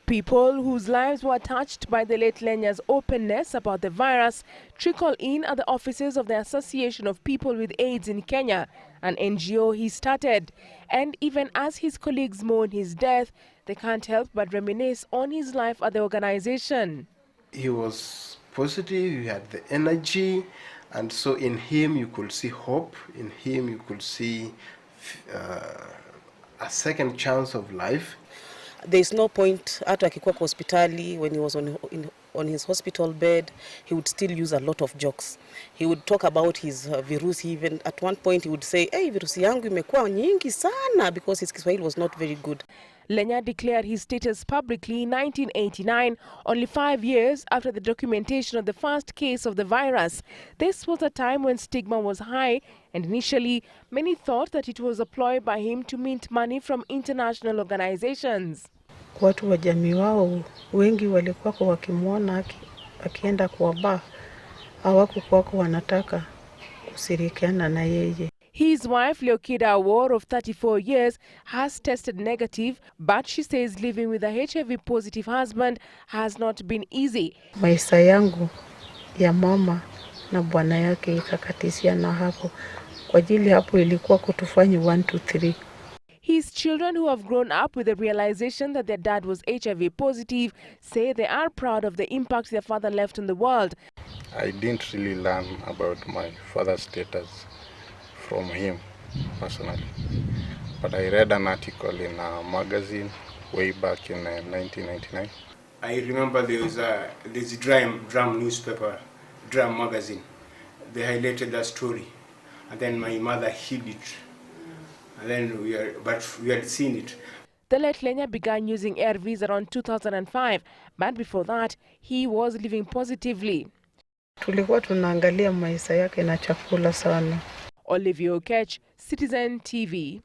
People whose lives were touched by the late Lenya's openness about the virus trickle in at the offices of the Association of People with AIDS in Kenya, an NGO he started. And even as his colleagues mourn his death, they can't help but reminisce on his life at the organization. He was positive, he had the energy, and so in him you could see hope, in him you could see a second chance of life. There's no point hata akikuwa kwa hospitali, when he was on his hospital bed, he would still use a lot of jokes. He would talk about his virusi. Even at one point he would say, hey, virusi yangu imekuwa nyingi sana, because his Kiswahili was not very good. Lenya declared his status publicly in 1989, only 5 years after the documentation of the first case of the virus. This was a time when stigma was high, and initially many thought that it was a ploy by him to mint money from international organizations. Watu wa jamii wao wengi walikuwa wakimwona akienda kwa bar, hawakuwa wanataka kushirikiana na yeye. His wife, AWUOR, of 34 years, has tested negative, but she says living with a HIV-positive husband has not been easy. Maisha yangu ya mama na bwana yake ikakatisia na hapo. Kwa ajili hapo ilikuwa kutufanya 1 2 3. His children, who have grown up with the realization that their dad was HIV positive, say they are proud of the impact their father left on the world. I didn't really learn about my father's status from him personally, but I read an article in a magazine way back in 1999. I remember there's a drum newspaper, drum magazine. They highlighted that story, and then my mother hid it, and then we had seen it. The late Lenya began using ARVs around 2005, but before that he was living positively. Tulikuwa tunaangalia maisha yake na chakula sana. Olivia Okech, Citizen TV.